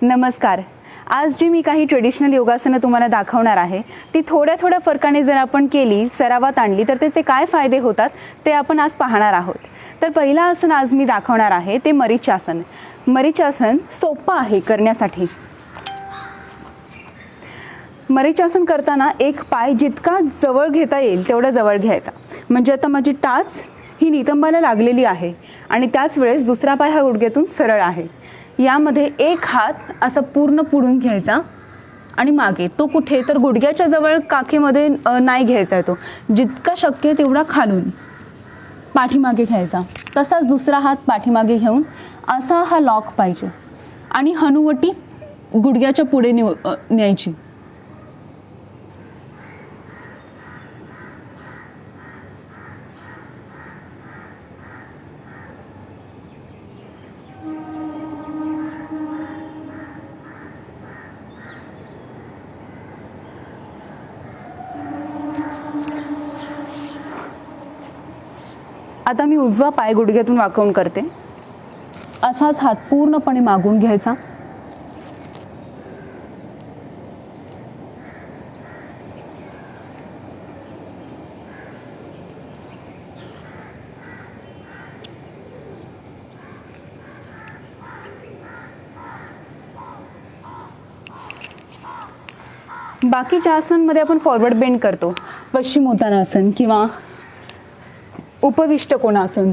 नमस्कार. आज जी मी काही ट्रेडिशनल योगासनं तुम्हाला दाखवणार आहे ती थोड्या फरकाने जर आपण केली, सरावात आणली तर त्याचे काय फायदे होतात ते आपण आज पाहणार आहोत. तर पहिलं आसन आज मी दाखवणार आहे ते मरीचासन. मरीचासन सोपं आहे करण्यासाठी. मरीचासन करताना एक पाय जितका जवळ घेता येईल तेवढा जवळ घ्यायचा. म्हणजे आता माझी टाच ही नितंबाला लागलेली आहे आणि त्याच वेळेस दुसरा पाय हा गुडघ्यातून सरळ आहे. यामध्ये एक हात असा पूर्ण पुढून घ्यायचा आणि मागे, तो कुठे तर गुडघ्याच्या जवळ काखेमध्ये नाही घ्यायचा, तो जितका शक्य तेवढा खालून पाठीमागे घ्यायचा. तसाच दुसरा हात पाठीमागे घेऊन असा हा लॉक पाहिजे आणि हनुवटी गुडघ्याच्या पुढे न्यायची. आता मी उजवा पाय गुडघ्यातून वाकवून करते. असाच हात पूर्णपणे मागून घ्यायचा. बाकीच्या आसनांमध्ये आपण फॉरवर्ड बेंड करतो, पश्चिमोत्तानासन किंवा उपविष्ट कोणासन.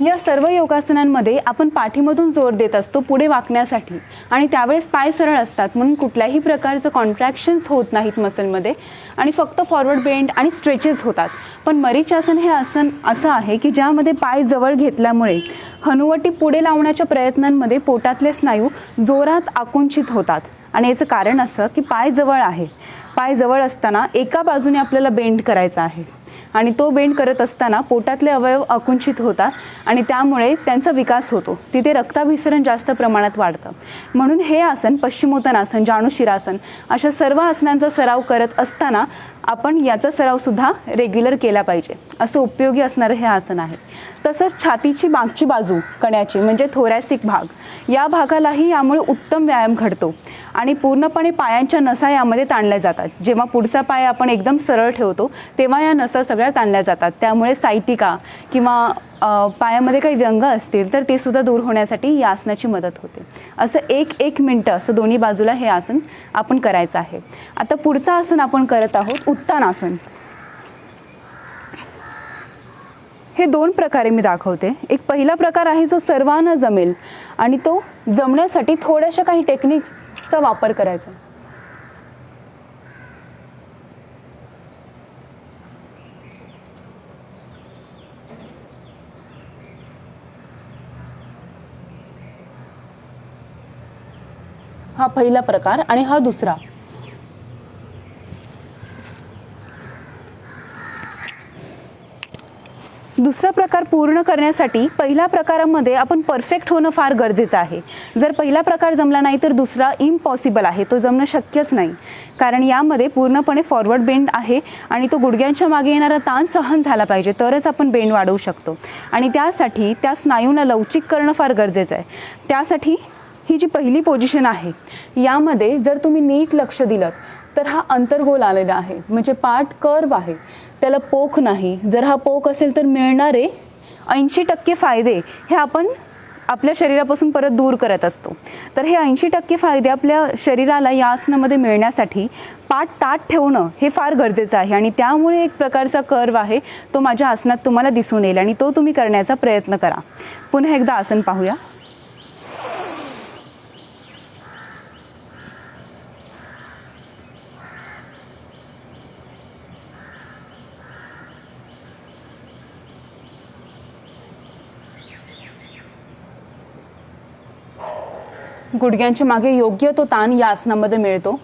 या सर्व योगासनांमध्ये आपण पाठीमधून जोर देत असतो पुढे वाकण्यासाठी आणि त्यावेळेस पाय सरळ असतात म्हणून कुठल्याही प्रकारचं कॉन्ट्रॅक्शन्स होत नाहीत मसलमध्ये आणि फक्त फॉरवर्ड बेंड आणि स्ट्रेचेस होतात. पण मरीचासन हे आसन असं आहे की ज्यामध्ये पाय जवळ घेतल्यामुळे हनुवटी पुढे लावण्याच्या प्रयत्नांमध्ये पोटातले स्नायू जोरात आकुंचित होतात आणि याचं कारण असं की पाय जवळ आहे. पाय जवळ असताना एका बाजूने आपल्याला बेंड करायचा आहे आणि तो बेंड करत असताना पोटातले अवयव आकुंचित होतात आणि त्यामुळे त्यांचा विकास होतो. तिथे रक्ताभिसरण जास्त प्रमाणात वाढतं. म्हणून हे आसन पश्चिमोत्तानासन, जानुशिरासन अशा सर्व आसनांचा सराव करत असताना आपण याचा सरावसुद्धा रेग्युलर केला पाहिजे. असं उपयोगी असणारं हे आसन आहे. तसंच छातीची मागची बाजू कण्याची म्हणजे थोरॅसिक भाग, या भागालाही यामुळे उत्तम व्यायाम घडतो आणि पूर्णपणे पायांच्या नसा यामध्ये ताणल्या जातात. जेव्हा पुढचा पाय आपण एकदम सरळ ठेवतो तेव्हा या नसा सगळ्या ताणल्या जातात. त्यामुळे सायटिका किंवा पायामध्ये काही व्यंग असतील तर ते सुद्धा दूर होण्यासाठी या आसनाची मदत होते. असं एक मिनटं असं दोन्ही बाजूला हे आसन आपण करायचं आहे. आता पुढचं आसन आपण करत आहोत उत्तानासन. हे दोन प्रकारे मी दाखवते. एक पहिला प्रकार आहे जो सर्वांना जमेल आणि तो जमण्यासाठी थोड्याशा काही टेक्निक्सचा वापर करायचा. हा पहिला प्रकार आणि हा दुसरा. दुसरा प्रकार पूर्ण करण्यासाठी पहिल्या प्रकारामध्ये आपण परफेक्ट होणं फार गरजेचं आहे. जर पहिला प्रकार जमला नाही तर दुसरा इम्पॉसिबल आहे, तो जमणं शक्यच नाही. कारण यामध्ये पूर्णपणे फॉरवर्ड बेंड आहे आणि तो गुडघ्यांच्या मागे येणारा ताण सहन झाला पाहिजे तरच आपण बेंड वाढवू शकतो आणि त्यासाठी त्या स्नायूंना लवचिक करणं फार गरजेचं आहे. त्यासाठी ही जी पहिली पोझिशन आहे यामध्ये जर तुम्ही नीट लक्ष दिलं तर हा अंतर्गोल आलेला आहे, म्हणजे पाठ कर्व आहे, त्याला पोक नाही. जर हा पोक असेल तर मिळणारे 80% फायदे हे आपण आपल्या शरीरापासून परत दूर करत असतो. तर हे 80% फायदे आपल्या शरीराला या आसनामध्ये मिळण्यासाठी पाठ ताठ ठेवणं हे फार गरजेचं आहे आणि त्यामुळे एक प्रकारचा कर्व आहे तो माझ्या आसनात तुम्हाला दिसून येईल आणि तो तुम्ही करण्याचा प्रयत्न करा. पुन्हा एकदा आसन पाहूया. गुडघ्यांच्या मागे योग्य तो ताण या आसनामध्ये मिळतो.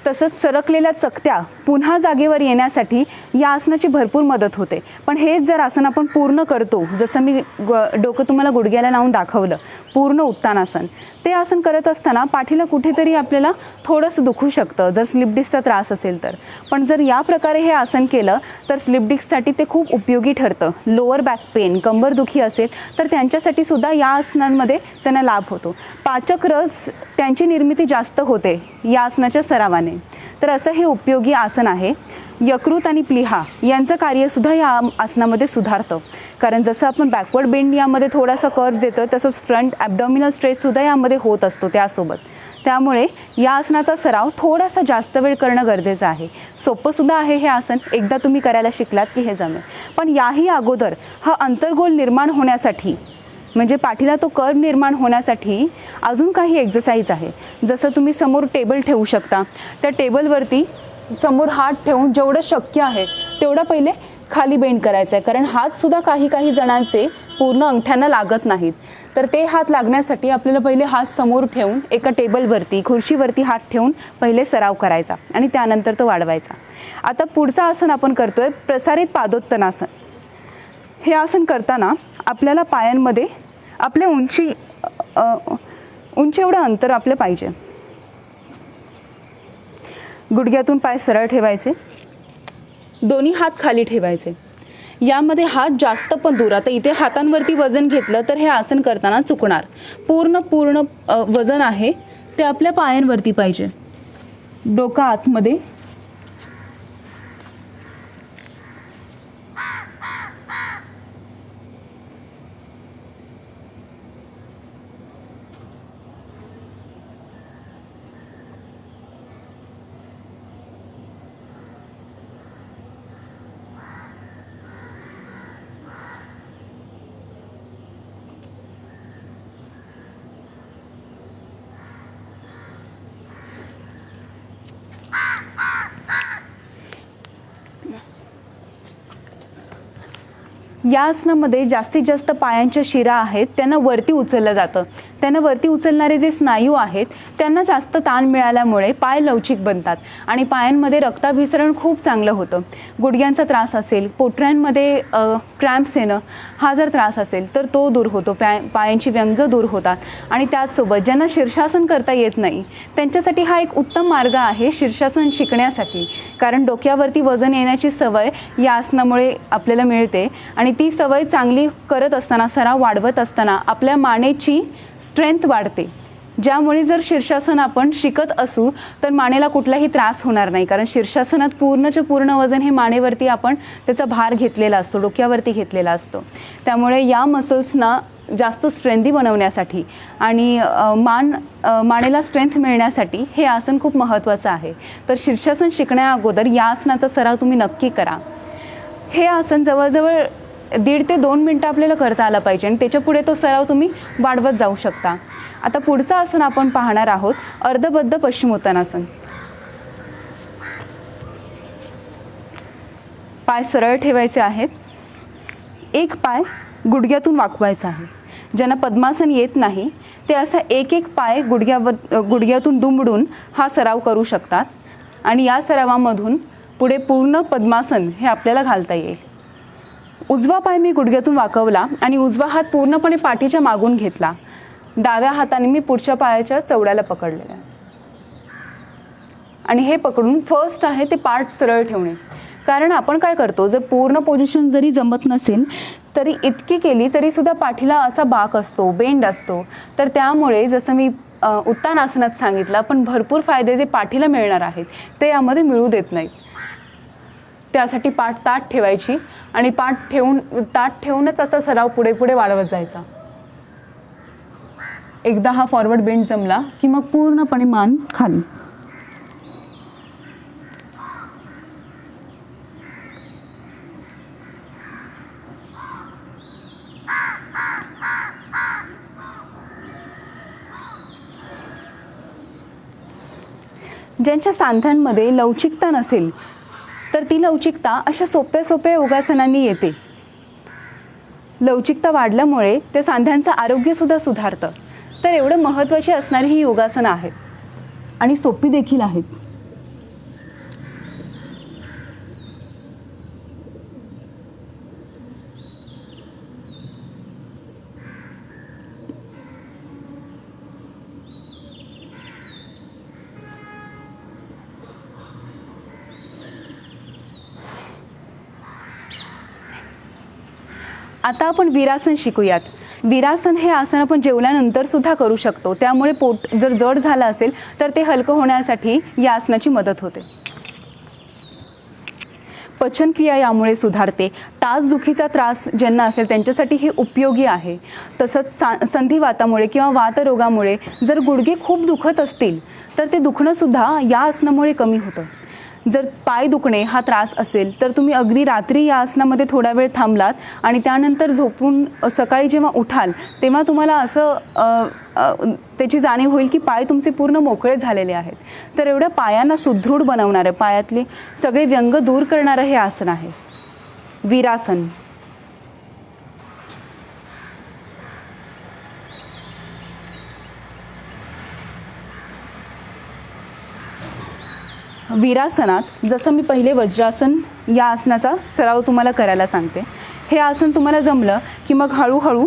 तसंच सरकलेल्या चकत्या पुन्हा जागेवर येण्यासाठी या आसनाची भरपूर मदत होते. पण हेच जर आसन आपण पूर्ण करतो, जसं मी डोकं तुम्हाला गुडघ्याला लावून दाखवलं, पूर्ण उत्तानासन, ते आसन करत असताना पाठीला कुठेतरी आपल्याला थोडंसं दुखू शकतं जर स्लिप डिस्कचा त्रास असेल तर. पण जर या प्रकारे हे आसन केलं तर स्लिप डिस्कसाठी ते खूप उपयोगी ठरतं. लोअर बॅक पेन, कंबरदुखी असेल तर त्यांच्यासाठी सुद्धा या आसनांमध्ये त्यांना लाभ होतो. पाचक रस त्यांची निर्मिती जास्त होते या आसनाच्या सरावाने. तर असं हे उपयोगी आसन आहे. यकृत आणि प्लीहा यांचं कार्यसुद्धा या आसनामध्ये सुधारतं. कारण जसं आपण बॅकवर्ड बेंड यामध्ये थोडासा कर्व देतो, तसंच फ्रंट ॲब्डॉमिनल स्ट्रेचसुद्धा यामध्ये होत असतो त्यासोबत. त्यामुळे या आसनाचा सराव थोडासा जास्त वेळ करणं गरजेचं आहे. सोपंसुद्धा आहे हे आसन, एकदा तुम्ही करायला शिकलात की हे जमेल. पण याही अगोदर हा अंतर्गोल निर्माण होण्यासाठी, म्हणजे पाठीला तो कर्व निर्माण होण्यासाठी अजून काही एक्सरसाइज आहे. जसं तुम्ही समोर टेबल ठेवू शकता, त्या टेबलवरती समोर हात ठेवून जेवढं शक्य आहे तेवढं पहिले खाली बेंड करायचं आहे. कारण हातसुद्धा काही जणांचे पूर्ण अंगठ्यांना लागत नाहीत. तर ते हात लागण्यासाठी आपल्याला पहिले हात समोर ठेवून एका टेबलवरती, खुर्चीवरती हात ठेवून पहिले सराव करायचा आणि त्यानंतर तो वाढवायचा. आता पुढचं आसन आपण करतोय प्रसारित पादोत्तनासन. हे आसन करताना आपल्याला पायांमध्ये आपल्या उंची एवढं अंतर आपलं पाहिजे. गुडघ्यातून पाय सरळ ठेवायचे, दोन्ही हात खाली ठेवायचे. यामध्ये हात जास्त पण दूर, आता इथे हातांवरती वजन घेतलं तर हे आसन करताना चुकणार. पूर्ण वजन आहे ते आपल्या पायांवरती पाहिजे. डोकं आतमध्ये, या आसनामध्ये जास्तीत जास्त पायांच्या शिरा आहेत त्यांना वरती उचललं जातं. त्यांना वरती उचलणारे जे स्नायू आहेत त्यांना जास्त ताण मिळाल्यामुळे पाय लवचिक बनतात आणि पायांमध्ये रक्ताभिसरण खूप चांगलं होतं. गुडघ्यांचा त्रास असेल, पोटऱ्यांमध्ये क्रॅम्प्स येणं, हा जर त्रास असेल तर तो दूर होतो. पायांची व्यंग दूर होतात. आणि त्याचसोबत ज्यांना शीर्षासन करता येत नाही त्यांच्यासाठी हा एक उत्तम मार्ग आहे शीर्षासन शिकण्यासाठी. कारण डोक्यावरती वजन येण्याची सवय या आसनामुळे आपल्याला मिळते आणि ती सवय चांगली करत असताना, सराव वाढवत असताना आपल्या मानेची स्ट्रेंथ वाढते. ज्यामुळे जर शीर्षासन आपण शिकत असू तर मानेला कुठलाही त्रास होणार नाही. कारण शीर्षासनात पूर्णच्या पूर्ण वजन हे मानेवरती आपण त्याचा भार घेतलेला असतो, डोक्यावरती घेतलेला असतो. त्यामुळे या मसल्सना जास्त स्ट्रेंथी बनवण्यासाठी आणि मानेला स्ट्रेंथ मिळण्यासाठी हे आसन खूप महत्त्वाचं आहे. तर शीर्षासन शिकण्या अगोदर या आसनाचा सराव तुम्ही नक्की करा. हे आसन जवळजवळ 1.5 ते 2 मिनटं आपल्याला करता आलं पाहिजे आणि त्याच्या पुढे तो सराव तुम्ही वाढवत जाऊ शकता. आता पुढचं आसन आपण पाहणार आहोत अर्धबद्ध पश्चिमोत्तानासन. पाय सरळ ठेवायचे आहेत, एक पाय गुडघ्यातून वाकवायचा आहे. ज्यांना पद्मासन येत नाही ते असा एक पाय गुडघ्यातून दुमडून हा सराव करू शकतात आणि या सरावामधून पुढे पूर्ण पद्मासन हे आपल्याला घालता येईल. उजवा पाय मी गुडघ्यातून वाकवला आणि उजवा हात पूर्णपणे पाठीच्या मागून घेतला. डाव्या हाताने मी पुढच्या पायाच्या चवड्याला पकडलेलं आहे आणि हे पकडून फर्स्ट आहे ते पाठ सरळ ठेवणे. कारण आपण काय करतो, जर पूर्ण पोझिशन जरी जमत नसेल तरी इतकी केली तरी सुद्धा पाठीला असा बाक असतो, बेंड असतो. तर त्यामुळे जसं मी उत्तानासनात सांगितलं, पण भरपूर फायदे जे पाठीला मिळणार आहेत ते यामध्ये मिळू देत नाहीत. त्यासाठी पाठ ताठ ठेवायची आणि ताठ ठेवूनच असा सराव पुढे वाढवत जायचा. एकदा हा फॉरवर्ड बेंड जमला की मग पूर्णपणे मान खाली. ज्यांच्या सांध्यांमध्ये लवचिकता नसेल तर ती लवचिकता अशा सोप्या योगासनांनी येते. लवचिकता वाढल्यामुळे त्या सांध्यांचं आरोग्यसुद्धा सुधारतं. तर एवढं महत्त्वाची असणारी ही योगासनं आहेत आणि सोपी देखील आहेत. आता आपण वीरासन शिकूयात. वीरासन हे आसन आपण जेवल्यानंतर सुद्धा करू शकतो, त्यामुळे पोट जर जड झालं असेल तर ते हलकं होण्यासाठी या आसनाची मदत होते. पचनक्रिया यामुळे सुधारते. टाचदुखीचा त्रास ज्यांना असेल त्यांच्यासाठी हे उपयोगी आहे. तसंच संधिवातामुळे किंवा वातरोगामुळे जर गुडघे खूप दुखत असतील तर ते दुखणंसुद्धा या आसनामुळे कमी होतं. जर पाय दुखणे हा त्रास असेल तर तुम्ही अगदी रात्री या आसनामध्ये थोडा वेळ थांबलात आणि त्यानंतर झोपून सकाळी जेव्हा उठाल तेव्हा तुम्हाला असं त्याची जाणीव होईल की पाय तुमचे पूर्ण मोकळे झालेले आहेत. तर एवढं पायांना सुदृढ बनवणारं, पायातले सगळे व्यंग दूर करणारं हे आसन आहे वीरासन. वीरासनात जसं मी पहिले वज्रासन या आसनाचा सराव तुम्हाला करायला सांगते. हे आसन तुम्हाला जमलं की मग हळूहळू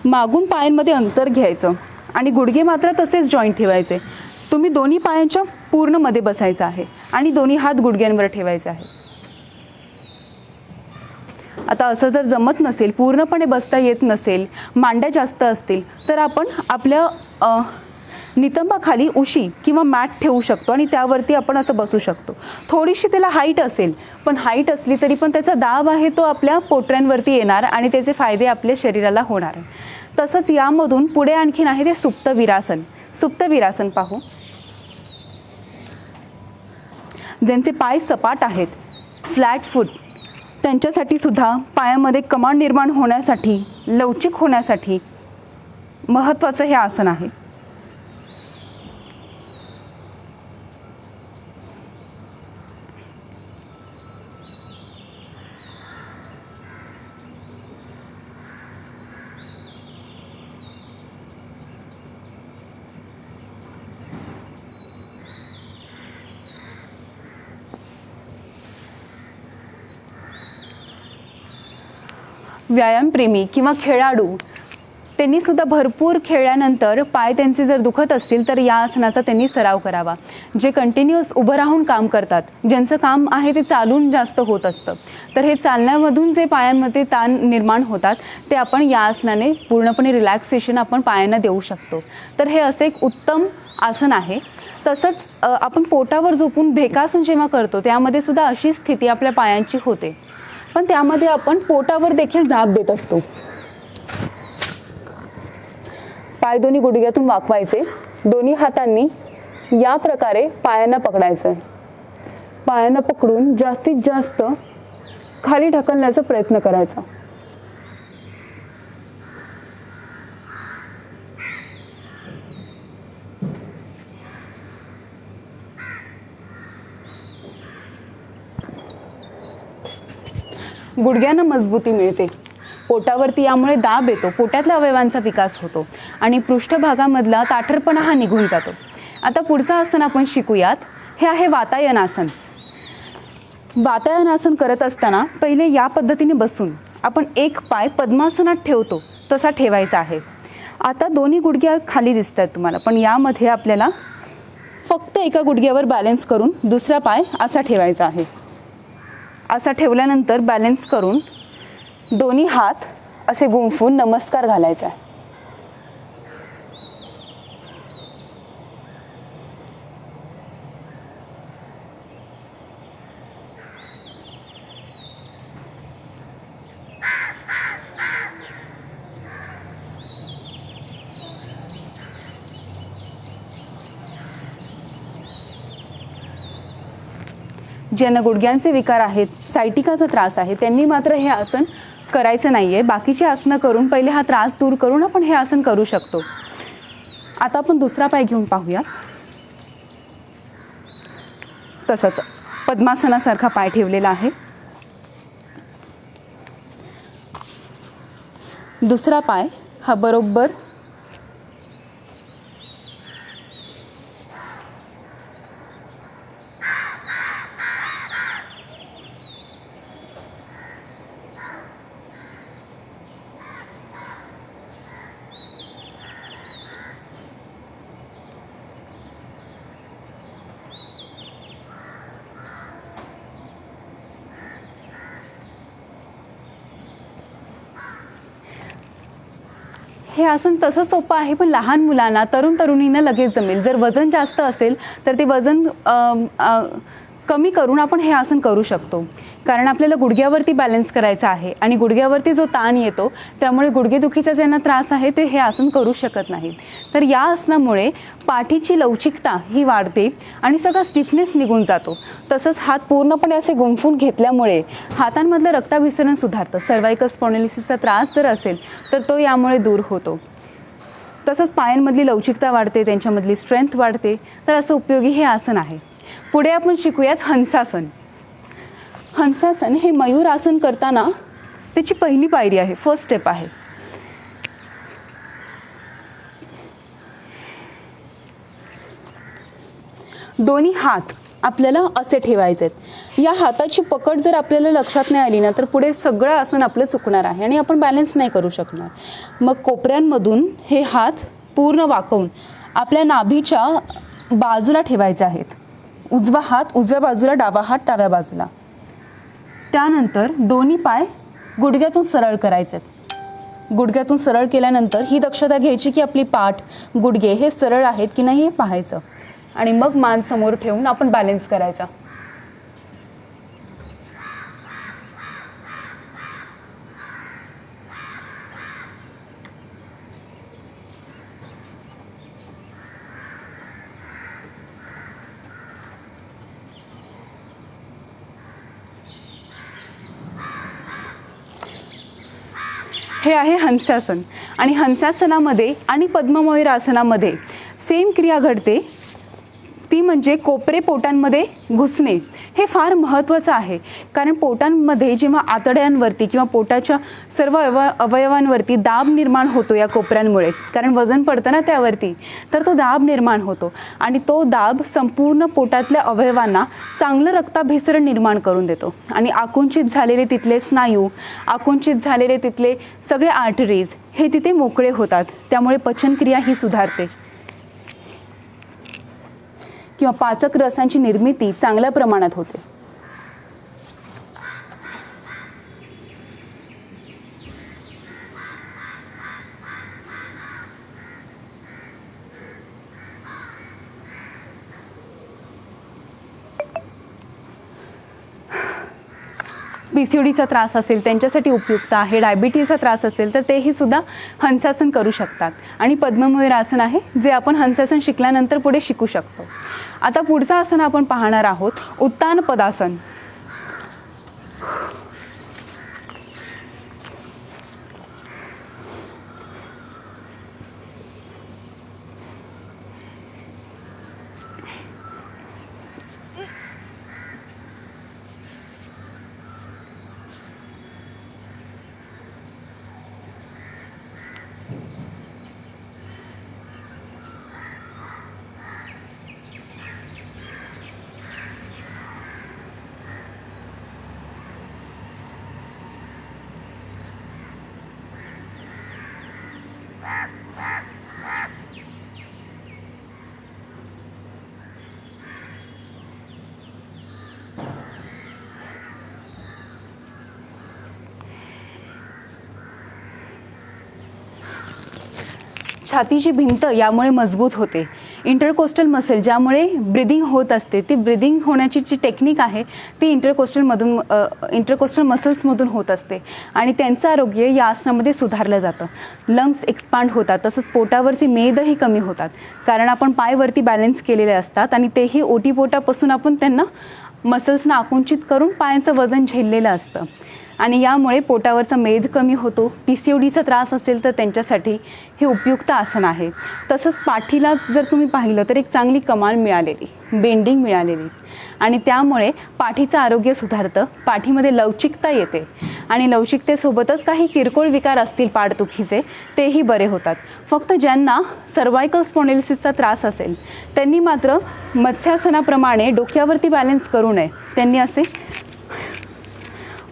मागून पायांमध्ये अंतर घ्यायचं आणि गुडघे मात्र तसेच जॉईंट ठेवायचे. तुम्ही दोन्ही पायांच्या पूर्ण मध्ये बसायचं आहे आणि दोन्ही हात गुडघ्यांवर ठेवायचे आहे. आता असं जर जमत नसेल, पूर्णपणे बसता येत नसेल, मांड्या जास्त असतील तर आपण आपल्या नितंबाखाली उशी किंवा मॅट ठेवू शकतो आणि त्यावरती आपण असं बसू शकतो. थोडीशी त्याला हाईट असेल, पण हाईट असली तरी पण त्याचा दाब आहे तो आपल्या पोटऱ्यांवरती येणार आणि त्याचे फायदे आपल्या शरीराला होणार आहे. तसंच यामधून पुढे आणखीन आहे ते सुप्त वीरासन. सुप्त वीरासन पाहू. ज्यांचे पाय सपाट आहेत, फ्लॅट फूट, त्यांच्यासाठी सुद्धा पायामध्ये कमांड निर्माण होण्यासाठी, लवचिक होण्यासाठी महत्त्वाचं हे आसन आहे. व्यायामप्रेमी किंवा खेळाडू त्यांनी सुद्धा भरपूर खेळल्यानंतर पाय त्यांचे जर दुखत असतील तर या आसनाचा त्यांनी सराव करावा. जे कंटिन्युअस उभं राहून काम करतात, ज्यांचं काम आहे ते चालून जास्त होत असतं, तर हे चालण्यामधून जे पायांमध्ये ताण निर्माण होतात ते आपण या आसनाने पूर्णपणे रिलॅक्सेशन आपण पायांना देऊ शकतो. तर हे असं एक उत्तम आसन आहे. तसंच आपण पोटावर झोपून भेकासन जेव्हा करतो त्यामध्ये सुद्धा अशी स्थिती आपल्या पायांची होते, पण त्यामध्ये आपण पोटावर देखील दाब देत असतो. पाय दोन्ही गुडघ्यातून वाकवायचे, दोन्ही हातांनी या प्रकारे पायांना पकडायचं. पायांना पकडून जास्तीत जास्त खाली ढकलण्याचा प्रयत्न करायचा. गुडघ्यांना मजबूती मिळते, पोटावरती यामुळे दाब येतो, पोटातल्या अवयवांचा विकास होतो आणि पृष्ठभागामधला ताठरपणा हा निघून जातो. आता पुढचं आसन आपण शिकूयात. हे आहे वातायनासन. वातायनासन करत असताना पहिले या पद्धतीने बसून आपण एक पाय पद्मासनात ठेवतो तसा ठेवायचा आहे. आता दोन्ही गुडघ्या खाली दिसत आहेत तुम्हाला, पण यामध्ये आपल्याला फक्त एका गुडघ्यावर बॅलन्स करून दुसरा पाय असा ठेवायचा आहे. असा ठेवल्यानंतर बॅलन्स करून दोन्ही हात असे गुंफून नमस्कार घालायचा आहे. ज्यांना गुडघ्यांचे विकार आहेत, सायटिकाचा त्रास आहे, त्यांनी मात्र हे आसन करायचं नाही आहे. बाकीची आसनं करून पहिले हा त्रास दूर करून आपण हे आसन करू शकतो. आता आपण दुसरा पाय घेऊन पाहूया. तसंच पद्मासनासारखा पाय ठेवलेला आहे. दुसरा पाय हा बरोबर हे आसन तसं सोपं आहे, पण लहान मुलांना, तरुण तरुणींना लगेच जमेल. जर वजन जास्त असेल तर ते वजन कमी करून आपण हे आसन करू शकतो. कारण आपल्याला गुडघ्यावरती बॅलन्स करायचा आहे आणि गुडघ्यावरती जो ताण येतो त्यामुळे गुडघेदुखीचा ज्यांना त्रास आहे ते हे आसन करू शकत नाहीत. तर या आसनामुळे पाठीची लवचिकता ही वाढते आणि सगळा स्टिफनेस निघून जातो. तसंच हात पूर्णपणे असे गुंफून घेतल्यामुळे हातांमधलं रक्ताभिसरण सुधारतं. सर्व्हायकल स्पॉन्डिलोसिसचा त्रास जर असेल तर तो यामुळे दूर होतो. तसंच पायांमधली लवचिकता वाढते, त्यांच्यामधली स्ट्रेंथ वाढते. तर असं उपयोगी हे आसन आहे. पुढे आपण शिकूयात हंसासन. हंसासन हे मयूर आसन करताना त्याची पहिली पायरी आहे, फर्स्ट स्टेप आहे. दोन्ही हात आपल्याला असे ठेवायचे आहेत. या हाताची पकड जर आपल्याला लक्षात नाही आली ना तर पुढे सगळं आसन आपलं चुकणार आहे आणि आपण बॅलन्स नाही करू शकणार. मग कोपऱ्यांमधून हे हात पूर्ण वाकवून आपल्या नाभीच्या बाजूला ठेवायचे आहेत. उजवा हात उजव्या बाजूला, डावा हात डाव्या बाजूला. त्यानंतर दोन्ही पाय गुडघ्यातून सरळ करायचे. गुडघ्यातून सरळ केल्यानंतर ही दक्षता घ्यायची की आपली पाठ, गुडघे हे सरळ आहेत की नाही हे पाहायचं आणि मग मान समोर ठेवून आपण बॅलन्स करायचा. हे आहे हंसासन. आणि हंसासनामध्ये आणि पद्ममयूर आसनामध्ये सेम क्रिया घडते, ती म्हणजे कोपरे पोटांमध्ये घुसणे. हे फार महत्त्वाचं आहे कारण पोटांमध्ये जेव्हा आतड्यांवरती किंवा पोटाच्या सर्व अवयवांवरती दाब निर्माण होतो या कोपऱ्यांमुळे, कारण वजन पडतं ना त्यावरती, तर तो दाब निर्माण होतो आणि तो दाब संपूर्ण पोटातल्या अवयवांना चांगलं रक्ताभिसरण निर्माण करून देतो आणि आकुंचित झालेले तिथले स्नायू, आकुंचित झालेले तिथले सगळे आर्टरीज हे तिथे मोकळे होतात. त्यामुळे पचनक्रिया ही सुधारते किंवा पाचक रसांची निर्मिती चांगल्या प्रमाणात होते. पीसीओडीचा त्रास असेल त्यांच्यासाठी उपयुक्त आहे. डायबिटीजचा त्रास असेल तर तेही सुद्धा हंसासन करू शकतात. आणि पद्ममयूर आसन आहे जे आपण हंसासन शिकल्यानंतर पुढे शिकू शकतो. आता पुढचं आसन आपण पाहणार आहोत, उत्तान पदासन. छातीची भिंत यामुळे मजबूत होते. इंटरकोस्टल मसल ज्यामुळे ब्रिदिंग होत असते, ती ब्रिदिंग होण्याची जी टेक्निक आहे ती इंटरकोस्टल मसल्समधून होत असते आणि त्यांचं आरोग्य या आसनामध्ये सुधारलं जातं. लंग्स एक्सपांड होतात, तसंच पोटावरती मेदही कमी होतात कारण आपण पायवरती बॅलन्स केलेले असतात आणि तेही ओटीपोटापासून आपण त्यांना मसल्सना आकुंचित करून पायांचं वजन झेललेलं असतं आणि यामुळे पोटावरचा मेद कमी होतो. पीसीओडीचा त्रास असेल तर त्यांच्यासाठी हे उपयुक्त आसन आहे. तसंच पाठीला जर तुम्ही पाहिलं तर एक चांगली कमाल मिळालेली, बेंडिंग मिळालेली आणि त्यामुळे पाठीचं आरोग्य सुधारतं, पाठीमध्ये लवचिकता येते आणि लवचिकतेसोबतच काही किरकोळ विकार असतील पाठदुखीचे तेही बरे होतात. फक्त ज्यांना सर्व्हायकल स्पॉन्डिलोसिसचा त्रास असेल त्यांनी मात्र मत्स्यासनाप्रमाणे डोक्यावरती बॅलन्स करू नये. त्यांनी असे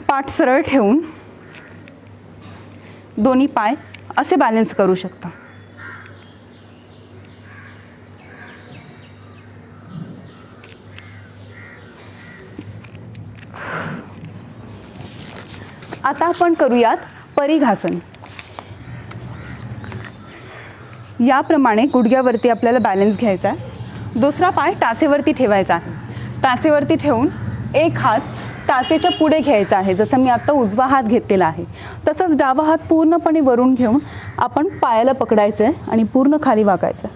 पाठ सरळ ठेवून दोन्ही पाय असे बॅलन्स करू शकता. आता आपण करूयात परिघासन. याप्रमाणे गुडघ्यावरती आपल्याला बॅलन्स घ्यायचा आहे. दुसरा पाय टाचेवरती ठेवायचा आहे. टाचेवरती ठेवून एक हात टाचेच्या पुढे घ्यायचा आहे, जसं मी आता उजवा हात घेतलेला आहे. तसंच डावा हात पूर्णपणे वरून घेऊन आपण पायाला पकडायचं आहे आणि पूर्ण खाली वाकायचं.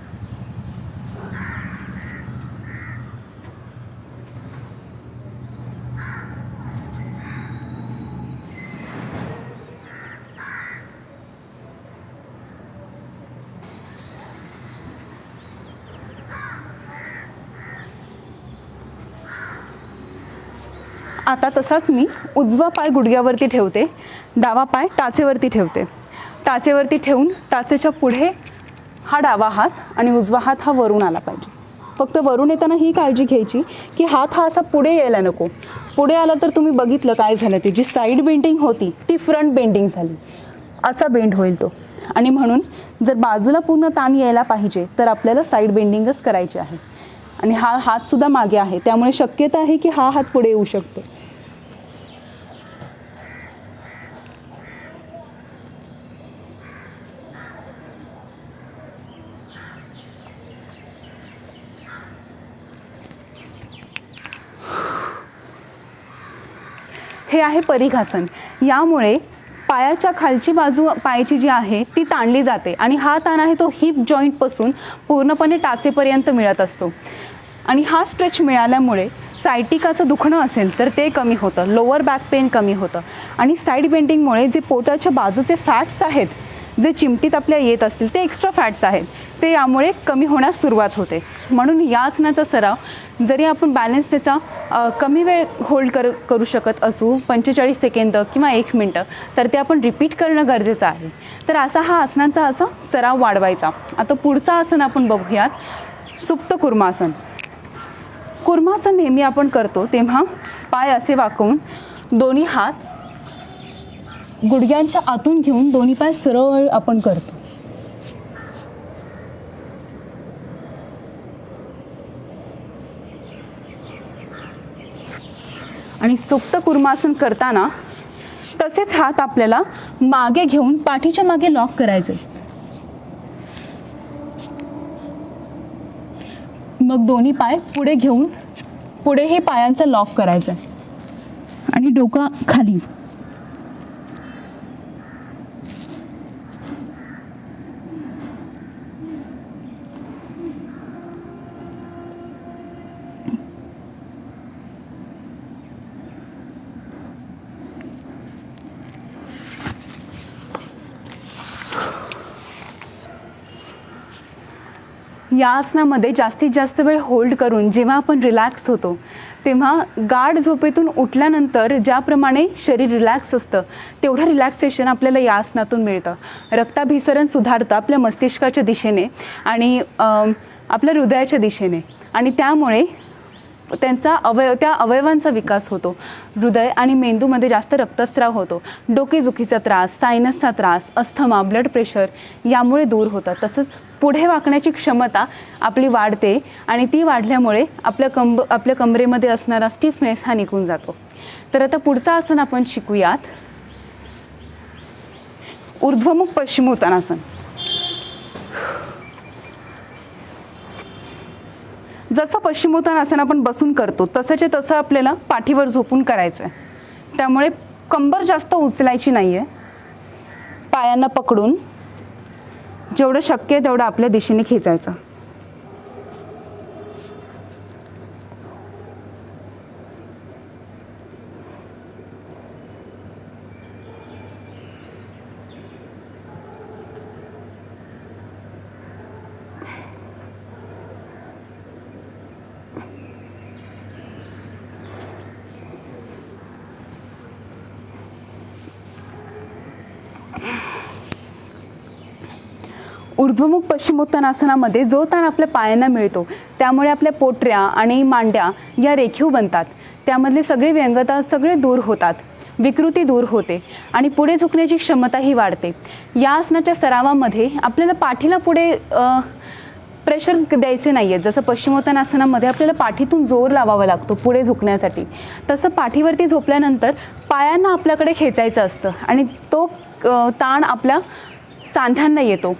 आता तसाच मी उजवा पाय गुडघ्यावरती ठेवते, डावा पाय टाचेवरती ठेवते. टाचेवरती ठेवून टाचेच्या पुढे हा डावा हात आणि उजवा हात हा वरून आला पाहिजे. फक्त वरून येताना ही काळजी घ्यायची की हात हा असा पुढे यायला नको. पुढे आला तर तुम्ही बघितलं काय झालं, ती जी साईड बेंडिंग होती ती फ्रंट बेंडिंग झाली, असा बेंड होईल तो. आणि म्हणून जर बाजूला पूर्ण ताण यायला पाहिजे तर आपल्याला साईड बेंडिंगच करायची आहे. आणि हा हातसुद्धा मागे आहे, त्यामुळे शक्यता आहे की हा हात पुढे येऊ शकतो. हे आहे परिघासन. यामुळे पायाच्या खालची बाजू पायाची जी आहे ती ताणली जाते आणि हा ताण आहे तो हिप जॉईंटपासून पूर्णपणे टाचेपर्यंत मिळत असतो. आणि हा स्ट्रेच मिळाल्यामुळे सायटिकाचं दुखणं असेल तर ते कमी होतं, लोअर बॅक पेन कमी होतं. आणि साईड बेंडिंगमुळे जे पोटाच्या बाजूचे फॅट्स आहेत, जे चिमटीत आपल्या येत असतील ते एक्स्ट्रा फॅट्स आहेत, ते यामुळे कमी होण्यास सुरुवात होते. म्हणून या आसनाचा सराव जरी आपण बॅलन्स त्याचा कमी वेळ होल्ड करू शकत असू, 45 सेकंद किंवा 1 मिनटं, तर ते आपण रिपीट करणं गरजेचं आहे. तर असा हा आसनांचा असा सराव वाढवायचा. आता पुढचं आसन आपण बघूयात, सुप्त कुर्मासन. कुर्मासन नेहमी आपण करतो तेव्हा पाय असे वाकवून दोन्ही हात गुडघ्यांच्या आतून घेऊन दोन्ही पाय सरळ आपण करतो. आणि सुप्त कुर्मासन करताना तसेच हात आपल्याला मागे घेऊन पाठीच्या मागे लॉक करायचे. मग दोन्ही पाय पुढे घेऊन पुढेही पायांचा लॉक करायचा आणि डोका खाली. या आसनामध्ये जास्तीत जास्त वेळ होल्ड करून जेव्हा आपण रिलॅक्स होतो तेव्हा गाढ झोपेतून उठल्यानंतर ज्याप्रमाणे शरीर रिलॅक्स असतं तेवढं रिलॅक्सेशन आपल्याला या आसनातून मिळतं. रक्ताभिसरण सुधारतं आपल्या मस्तिष्काच्या दिशेने आणि आपल्या हृदयाच्या दिशेने, आणि त्यामुळे त्या अवयवांचा विकास होतो. हृदय आणि मेंदूमध्ये जास्त रक्तस्राव होतो. डोकेदुखीचा त्रास, सायनसचा त्रास, अस्थमा, ब्लड प्रेशर यामुळे दूर होतं. तसंच पुढे वाकण्याची क्षमता आपली वाढते आणि ती वाढल्यामुळे आपल्या कमरेमध्ये असणारा स्टिफनेस हा निघून जातो. तर आता पुढचं आसन आपण शिकूयात, ऊर्ध्वमुख पश्चिमोत्तानासन. जसं पश्चिमोत्तानासन आपण बसून करतो तसंच्या तसं आपल्याला पाठीवर झोपून करायचं आहे. त्यामुळे कंबर जास्त उचलायची नाही आहे. पायांना पकडून जेवढं शक्य आहे तेवढं आपल्या दिशेने खेचायचं. ऊर्ध्वमुख पश्चिमोत्तानासनामध्ये जो ताण आपल्या पायांना मिळतो त्यामुळे आपल्या पोटऱ्या आणि मांड्या या रेखीव बनतात. त्यामधले सगळे व्यंगता सगळे दूर होतात, विकृती दूर होते आणि पुढे झुकण्याची क्षमताही वाढते. या आसनाच्या सरावामध्ये आपल्याला पाठीला पुढे प्रेशर द्यायचे नाही आहेत. जसं पश्चिमोत्तानासनामध्ये आपल्याला पाठीतून जोर लावावा लागतो पुढे झुकण्यासाठी, तसं पाठीवरती झोपल्यानंतर पायांना आपल्याकडे खेचायचं असतं आणि तो ताण आपल्या सांध्यांना येतो.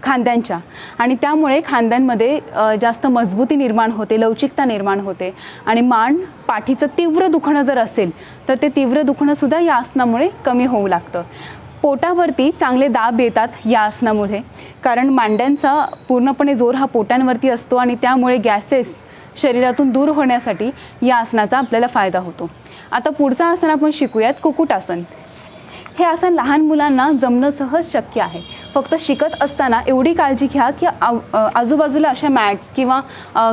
खांद्यांच्या, आणि त्यामुळे खांद्यांमध्ये जास्त मजबूती निर्माण होते, लवचिकता निर्माण होते आणि मान पाठीचं तीव्र दुखणं जर असेल तर ते तीव्र दुखणंसुद्धा या आसनामुळे कमी होऊ लागतं. पोटावरती चांगले दाब येतात या आसनामुळे, कारण मांड्यांचा पूर्णपणे जोर हा पोटांवरती असतो आणि त्यामुळे गॅसेस शरीरातून दूर होण्यासाठी या आसनाचा आपल्याला फायदा होतो. आता पुढचं आसन आपण शिकूयात, कुक्कुटासन. हे आसन लहान मुलांना जमणं सहज शक्य आहे. फक्त शिकत असताना एवढी काळजी घ्या की आजूबाजूला अशा मॅट्स किंवा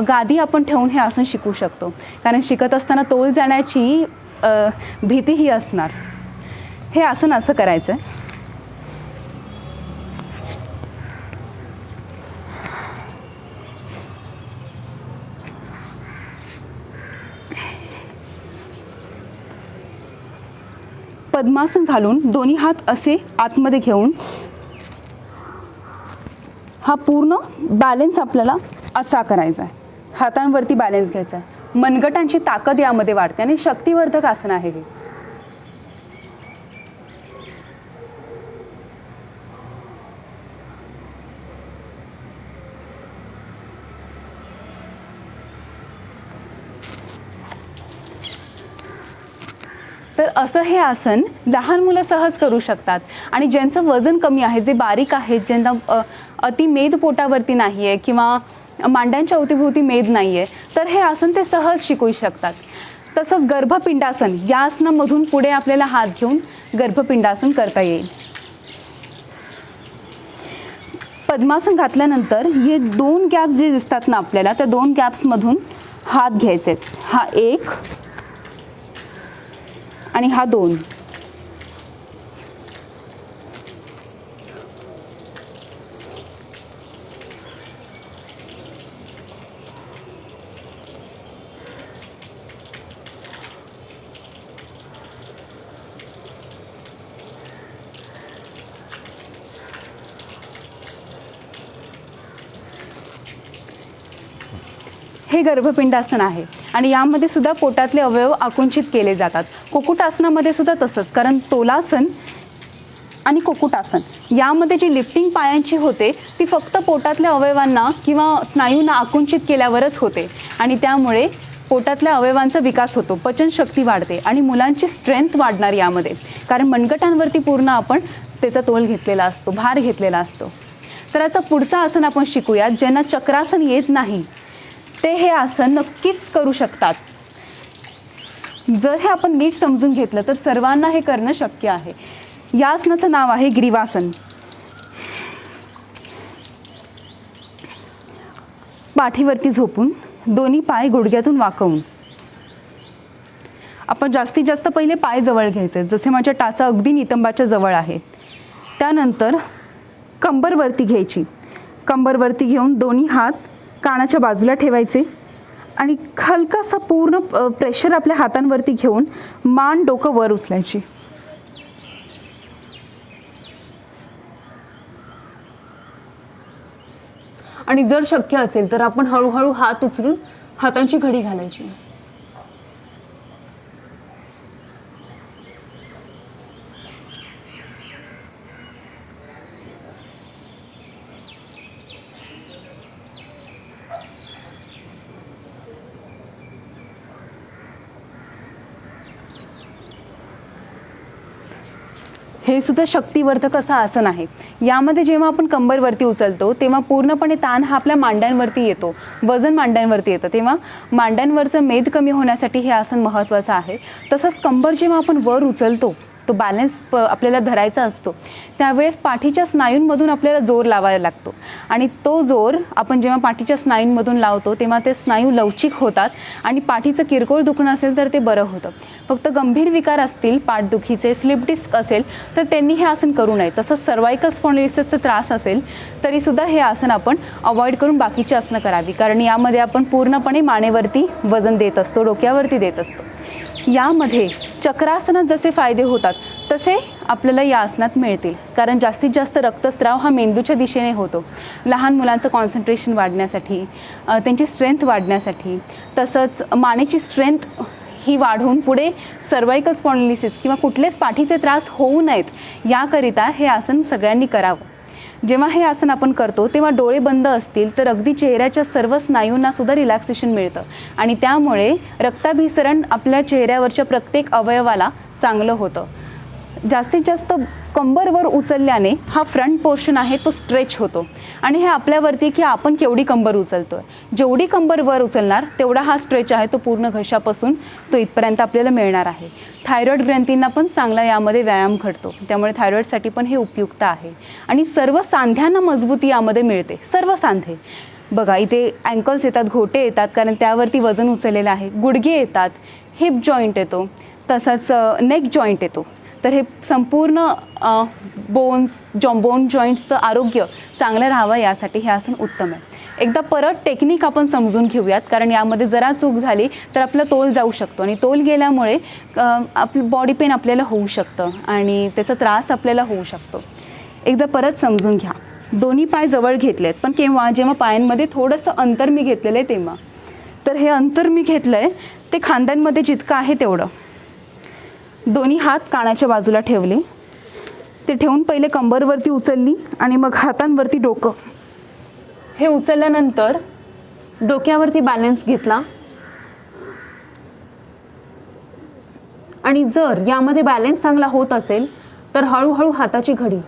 गादी आपण ठेवून हे आसन शिकू शकतो, कारण शिकत असताना तोल जाण्याची भीतीही असणार. हे आसन असं करायचं आहे. पद्मासन घालून दोन्ही हात असे आतमध्ये घेऊन हा पूर्ण बॅलन्स आपल्याला असा करायचा आहे. हातांवरती बॅलन्स घ्यायचा आहे. मनगटांची ताकद यामध्ये वाढते आणि शक्तिवर्धक आसन आहे हे. तर असं हे आसन लहान मुलं सहज करू शकतात आणि ज्यांचं वजन कमी आहे, जे बारीक आहेत, ज्यांना अति मेद पोटावरती नाही आहे किंवा मांड्यांच्या अवतीभोवती मेद नाही आहे, तर हे आसन ते सहज शिकू शकतात. तसंच गर्भपिंडासन, या आसनामधून पुढे आपल्याला हात घेऊन गर्भपिंडासन करता येईल. पद्मासन घातल्यानंतर हे 2 गॅप्स जे दिसतात ना आपल्याला, त्या 2 गॅप्समधून हात घ्यायचे. हा 1 आणि हा 2. हे गर्भपिंडासन आहे आणि यामध्ये सुद्धा पोटातले अवयव आकुंचित केले जातात. कुक्कुटासनामध्ये सुद्धा तसंच, कारण तोलासन आणि कुक्कुटासन यामध्ये जी लिफ्टिंग पायांची होते ती फक्त पोटातल्या अवयवांना किंवा स्नायूंना आकुंचित केल्यावरच होते आणि त्यामुळे पोटातल्या अवयवांचा विकास होतो, पचनशक्ती वाढते आणि मुलांची स्ट्रेंथ वाढणार यामध्ये, कारण मनगटांवरती पूर्ण आपण त्याचा तोल घेतलेला असतो, भार घेतलेला असतो. तर याचा पुढचं आसन आपण शिकूयात. ज्यांना चक्रासन येत नाही ते हे आसन नक्कीच करू शकतात. जर हे आपण नीट समजून घेतलं तर सर्वांना हे करणं शक्य आहे. या आसनाचं नाव आहे ग्रीवासन. पाठीवरती झोपून दोन्ही पाय गुडघ्यातून वाकवून आपण जास्तीत जास्त पहिले पाय जवळ घ्यायचे, जसे माझ्या टाचा अगदी नितंबाच्या जवळ आहे. त्यानंतर कंबरवरती घ्यायची. कंबरवरती घेऊन दोन्ही हात कानाच्या बाजूला ठेवायचे आणि हलकासा पूर्ण प्रेशर आपल्या हातांवरती घेऊन मान डोकं वर उचलायची. आणि जर शक्य असेल तर आपण हळूहळू हात उचलून हातांची घडी घालायची. हे सुद्धा शक्तिवर्धक असं आसन आहे. यामध्ये जेव्हा आपण कंबरवरती उचलतो तेव्हा पूर्णपणे ताण हा आपल्या मांड्यांवरती येतो, वजन मांड्यांवरती येतं, तेव्हा मांड्यांवरचं मेद कमी होण्यासाठी हे आसन महत्त्वाचं आहे. तसंच कंबर जेव्हा आपण वर उचलतो, तो बॅलन्स आपल्याला धरायचा असतो, त्यावेळेस पाठीच्या स्नायूंमधून आपल्याला जोर लावायला लागतो आणि तो जोर आपण जेव्हा पाठीच्या स्नायूंमधून लावतो तेव्हा ते स्नायू लवचिक होतात आणि पाठीचं किरकोळ दुखणं असेल तर ते बरं होतं. फक्त गंभीर विकार असतील, पाठदुखीचे, स्लिप डिस्क असेल तर त्यांनी हे आसन करू नये. तसंच सर्वायकल स्पॉन्डिलिसिसचा त्रास असेल तरीसुद्धा हे आसन आपण अवॉइड करून बाकीची आसनं करावी, कारण यामध्ये आपण पूर्णपणे मानेवरती वजन देत असतो, डोक्यावरती देत असतो. यामध्ये चक्रासनात जसे फायदे होतात तसे आपल्याला या आसनात मिळतील, कारण जास्तीत जास्त रक्तस्राव हा मेंदूच्या दिशेने होतो. लहान मुलांचं कॉन्सन्ट्रेशन वाढण्यासाठी, त्यांची स्ट्रेंथ वाढण्यासाठी, तसंच मानेची स्ट्रेंथ ही वाढून पुढे सर्वायकल स्पॉन्डिलिसिस किंवा कुठलेच पाठीचे त्रास होऊ नयेत याकरिता हे आसन सगळ्यांनी करावं. जेव्हा हे आसन आपण करतो तेव्हा डोळे बंद असतील तर अगदी चेहऱ्याच्या सर्व स्नायूंना सुद्धा रिलॅक्सेशन मिळतं आणि त्यामुळे रक्ताभिसरण आपल्या चेहऱ्यावरच्या प्रत्येक अवयवाला चांगलं होतं. जास्तीत जास्त कंबरवर उचलल्याने हा फ्रंट पोर्शन आहे तो स्ट्रेच होतो आणि हे आपल्यावरती की आपण केवढी कंबर उचलतोय. जेवढी कंबर वर उचलणार तेवढा हा स्ट्रेच आहे तो पूर्ण घशापासून तो इथपर्यंत आपल्याला मिळणार आहे. थायरॉइड ग्रंथींना पण चांगला यामध्ये व्यायाम घडतो, त्यामुळे थायरॉइडसाठी पण हे उपयुक्त आहे. आणि सर्व सांध्यांना मजबूती यामध्ये मिळते. सर्व सांधे बघा, इथे अँकल्स येतात, घोटे येतात कारण त्यावरती वजन उचललेलं आहे, गुडघे येतात, हिप जॉईंट येतो, तसंच नेक जॉईंट येतो. तर हे संपूर्ण बोन जॉईंट्सचं आरोग्य चांगलं राहावं यासाठी हे आसन उत्तम आहे. एकदा परत टेक्निक आपण समजून घेऊयात, कारण यामध्ये जरा चूक झाली तर आपला तोल जाऊ शकतो आणि तोल गेल्यामुळे आपलं बॉडी पेन आपल्याला होऊ शकतं आणि त्याचा त्रास आपल्याला होऊ शकतो. एकदा परत समजून घ्या. दोन्ही पाय जवळ घेतलेत, पण केव्हा, जेव्हा पायांमध्ये थोडंसं अंतर मी घेतलेलं आहे तेव्हा. तर हे अंतर मी घेतलं आहे ते खांद्यांमध्ये जितकं आहे तेवढं. दोन्ही हात कानाच्या बाजूला ठेवले, ते ठेवून पहिले कंबरवरती उचलली आणि मग हातांवरती डोकं. हे उचलल्यानंतर डोक्यावरती बॅलन्स घेतला आणि जर यामध्ये बॅलन्स चांगला होत असेल तर हळूहळू हाताची घडी.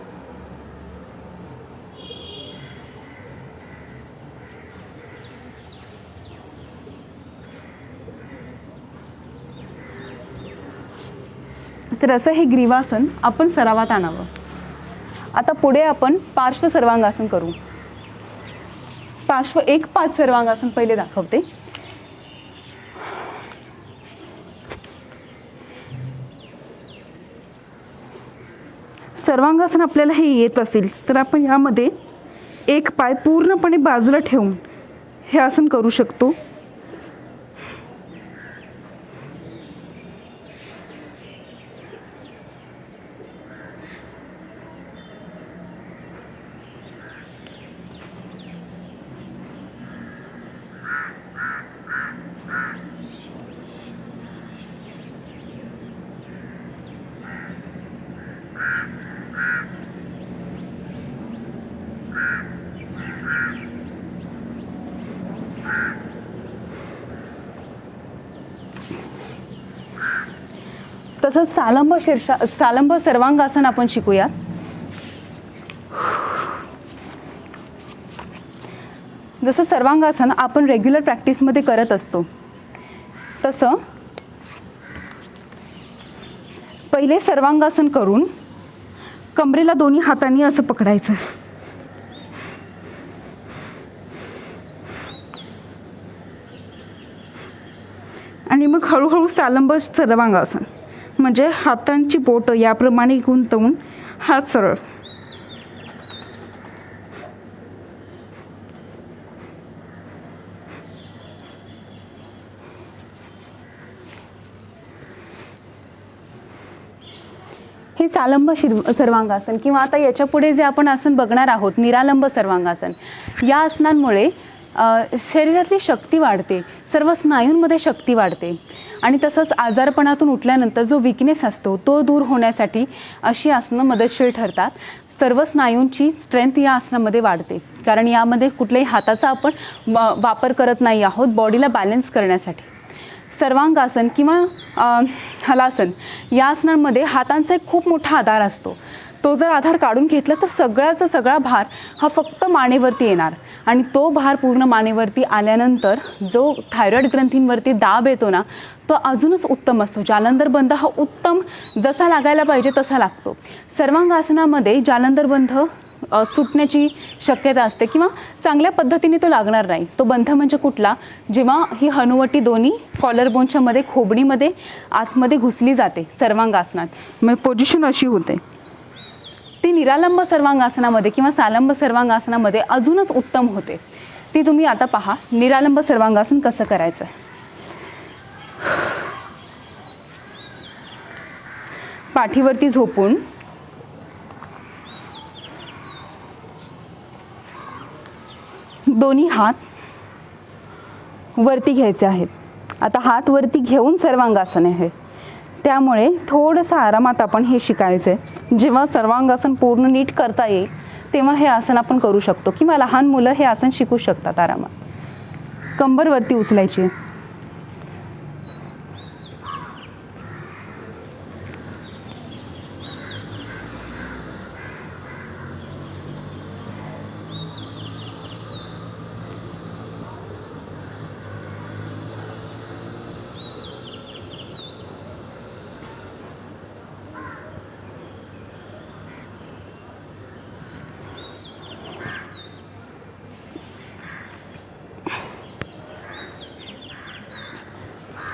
तर असं हे ग्रीवासन आपण सरावात आणावं. आता पुढे आपण पार्श्व सर्वांगासन करू. एक 5 सर्वांगासन पहिले दाखवते. सर्वांगासन आपल्याला हे येत असेल तर आपण यामध्ये एक पाय पूर्णपणे बाजूला ठेवून हे आसन करू शकतो. तसंच सालंब सर्वांगासन आपण शिकूया. जसं सर्वांगासन आपण रेग्युलर प्रॅक्टिसमध्ये करत असतो तसं पहिले सर्वांगासन करून कमरेला दोन्ही हातांनी असं पकडायचं आणि मग हळूहळू सालंब सर्वांगासन म्हणजे हातांची बोटं याप्रमाणे गुंतवून हात सरळ. हे सालंब सर्वांगासन किंवा आता याच्या पुढे जे आपण आसन बघणार आहोत निरालंब सर्वांगासन. या आसनांमुळे शरीरातली शक्ती वाढते, सर्व स्नायूंमध्ये शक्ती वाढते आणि तसंच आजारपणातून उठल्यानंतर जो विकनेस असतो तो दूर होण्यासाठी अशी आसनं मदतशीर ठरतात. सर्व स्नायूंची स्ट्रेंथ या आसनामध्ये वाढते कारण यामध्ये कुठल्याही हाताचा आपण वापर करत नाही आहोत बॉडीला बॅलन्स करण्यासाठी. सर्वांगासन किंवा हलासन या आसनांमध्ये हातांचा एक खूप मोठा आधार असतो. तो जर आधार काढून घेतला तर सगळ्याचा सगळा भार हा फक्त मानेवरती येणार आणि तो भार पूर्ण मानेवरती आल्यानंतर जो थायरॉइड ग्रंथींवरती दाब येतो ना तो अजूनच उत्तम असतो. जालंधर बंध हा उत्तम जसा लागायला पाहिजे तसा लागतो. सर्वांगासनामध्ये जालंधर बंध सुटण्याची शक्यता असते किंवा चांगल्या पद्धतीने तो लागणार नाही. तो बंध म्हणजे कुठला, जेव्हा ही हनुवटी दोन्ही कॉलर बोनच्या मध्ये खोबणीमध्ये आतमध्ये घुसली जाते सर्वांगासनात, मग पोझिशन अशी होते. ती निरालंब सर्वांगासनामध्ये किंवा सालंब सर्वांगासनामध्ये अजूनच उत्तम होते. ती तुम्ही आता पहा निरालंब सर्वांगासन कसं करायचं. पाठीवरती झोपून दोन्ही हात वरती घ्यायचे आहेत. आता हात वरती घेऊन सर्वांगासन आहे, त्यामुळे थोडंसं आरामात आपण हे शिकायचं आहे. जेव्हा सर्वांगासन पूर्ण नीट करता येईल तेव्हा हे आसन आपण करू शकतो, किंवा लहान मुलं हे आसन शिकू शकतात आरामात. कंबर वरती उचलायची.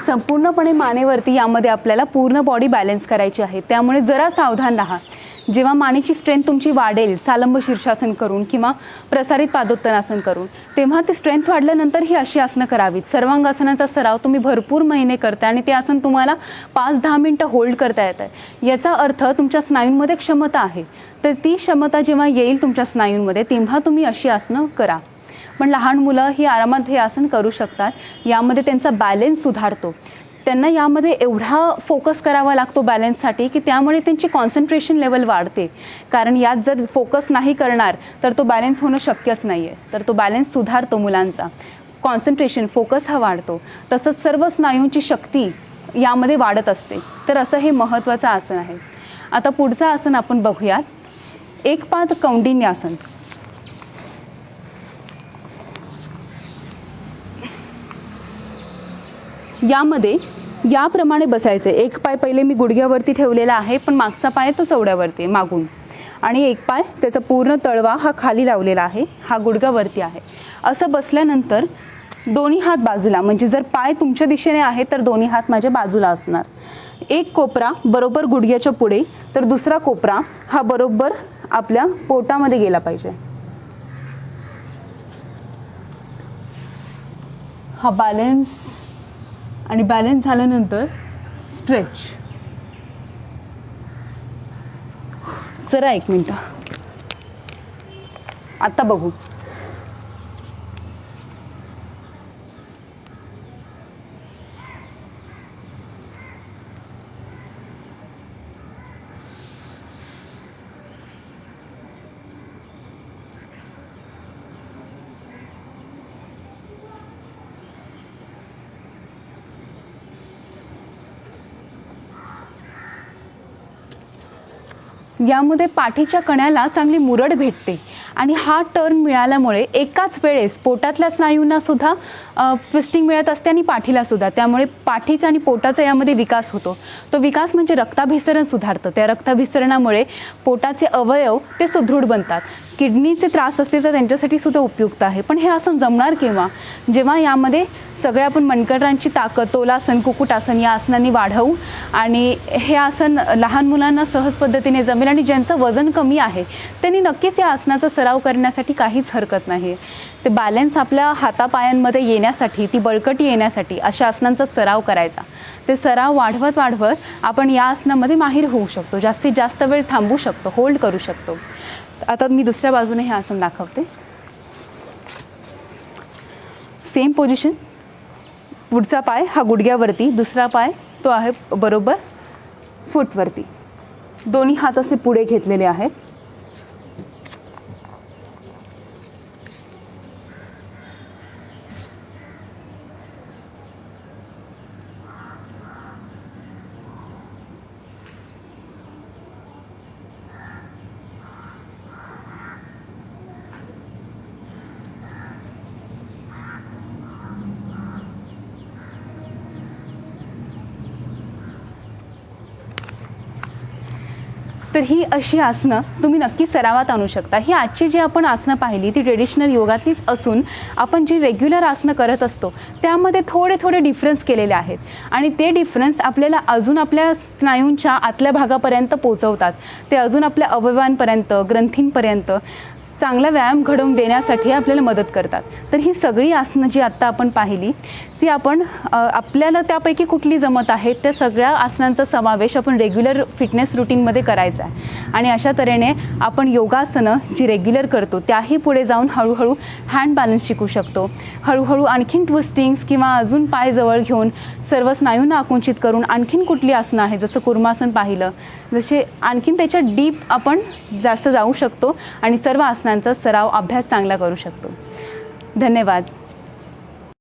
संपूर्णपणे मानेवरती यामध्ये आपल्याला पूर्ण बॉडी बॅलन्स करायची आहे, त्यामुळे जरा सावधान राहा. जेव्हा मानेची स्ट्रेंथ तुमची वाढेल सालंब शीर्षासन करून किंवा प्रसारित पादोत्तनासन करून, तेव्हा ती स्ट्रेंथ वाढल्यानंतर ही अशी आसनं करावीत. सर्वांगासनाचा सराव तुम्ही भरपूर महिने करताय आणि ते आसन तुम्हाला 5-10 मिनटं होल्ड करता येत आहे. याचा अर्थ तुमच्या स्नायूंमध्ये क्षमता आहे. तर ती क्षमता जेव्हा येईल तुमच्या स्नायूंमध्ये, तेव्हा तुम्ही अशी आसनं करा. पण लहान मुलं ही आरामात हे आसन करू शकतात. यामध्ये त्यांचा बॅलन्स सुधारतो. त्यांना यामध्ये एवढा फोकस करावा लागतो बॅलन्ससाठी की त्यामुळे त्यांची कॉन्सन्ट्रेशन लेवल वाढते. कारण यात जर फोकस नाही करणार तर तो बॅलन्स होणं शक्यच नाही आहे. तर तो बॅलन्स सुधारतो मुलांचा, कॉन्सन्ट्रेशन फोकस हा वाढतो. तसंच सर्व स्नायूंची शक्ती यामध्ये वाढत असते. तर असं हे महत्त्वाचं आसन आहे. आता पुढचं आसन आपण बघूयात, एकपाद कौंडिन्य आसन. यामध्ये याप्रमाणे बसायचे. एक पाय पहिले मी गुडघ्यावरती ठेवलेला आहे, पण मागचा पाय तो चवड्यावरती आहे मागून, आणि एक पाय त्याचा पूर्ण तळवा हा खाली लावलेला आहे, हा गुडघ्यावरती आहे. असं बसल्यानंतर दोन्ही हात बाजूला, म्हणजे जर पाय तुमच्या दिशेने आहे तर दोन्ही हात माझ्या बाजूला असणार. एक कोपरा बरोबर गुडघ्याच्या पुढे, तर दुसरा कोपरा हा बरोबर आपल्या पोटामध्ये गेला पाहिजे. हा बॅलन्स, आणि बॅलन्स झाल्यानंतर स्ट्रेच. जरा एक मिनटं, आता बघू. यामध्ये पाठीच्या कण्याला चांगली मुरड भेटते, आणि हा टर्न मिळाल्यामुळे एकाच वेळेस पोटातल्या स्नायूंना सुद्धा ट्विस्टिंग मिळत असते आणि पाठीला सुद्धा. त्यामुळे पाठीचा आणि पोटाचा यामध्ये विकास होतो. तो विकास म्हणजे रक्ताभिसरण सुधारतं. त्या रक्ताभिसरणामुळे पोटाचे अवयव ते सुदृढ बनतात. किडनीचे त्रास असतील तर त्यांच्यासाठी सुद्धा उपयुक्त आहे. पण हे आसन जमणार केव्हा? जेव्हा यामध्ये सगळे आपण मनगटांची ताकद, तोलासन, कुकुटासन या आसनांनी वाढवू, आणि हे आसन लहान मुलांना सहज पद्धतीने जमेल. आणि ज्यांचं वजन कमी आहे त्यांनी नक्कीच या आसनाचा सराव करण्यासाठी काहीच हरकत नाही. ते बॅलन्स आपल्या हातापायांमध्ये येण्यासाठी, ती बळकटी येण्यासाठी अशा आसनांचा सराव करायचा. ते सराव वाढवत वाढवत आपण या आसनामध्ये माहीर होऊ शकतो, जास्तीत जास्त वेळ थांबू शकतो, होल्ड करू शकतो. आता मी दुसऱ्या बाजूने हे आसन दाखवते. Same position. पुढचा पाय हा गुडघ्यावरती, दुसरा पाय तो आहे बरोबर फूटवरती. दोन्ही हात असे पुढे घेतलेले आहेत. तर ही अशी आसनं तुम्ही नक्की सरावात आणू शकता. ही आजची जी आपण आसनं पाहिली ती ट्रेडिशनल योगातलीच असून आपण जी रेग्युलर आसनं करत असतो त्यामध्ये थोडे थोडे डिफरन्स केलेले आहेत, आणि ते डिफरन्स आपल्याला अजून आपल्या स्नायूंच्या आतल्या भागापर्यंत पोचवतात. ते अजून आपल्या अवयवांपर्यंत, ग्रंथींपर्यंत चांगला व्यायाम घडवून देण्यासाठी आपल्याला मदत करतात. तर ही सगळी आसनं जी आत्ता आपण पाहिली ती आपण आपल्याला त्यापैकी कुठली जमत आहेत त्या सगळ्या आसनांचा समावेश आपण रेग्युलर फिटनेस रुटीनमध्ये करायचा आहे. आणि अशा तऱ्हेने आपण योगासनं जी रेग्युलर करतो त्याही पुढे जाऊन हळूहळू हँड बॅलन्स शिकू शकतो. हळूहळू आणखीन ट्विस्टिंग्स किंवा अजून पाय जवळ घेऊन सर्व स्नायूंना आकुंचित करून आणखीन कुठली आसनं आहे जसं कुर्मासन पाहिलं, जसे आणखीन त्याच्या डीप आपण जास्त जाऊ शकतो आणि सर्व आसनांचा सराव अभ्यास चांगला करू शकतो. धन्यवाद.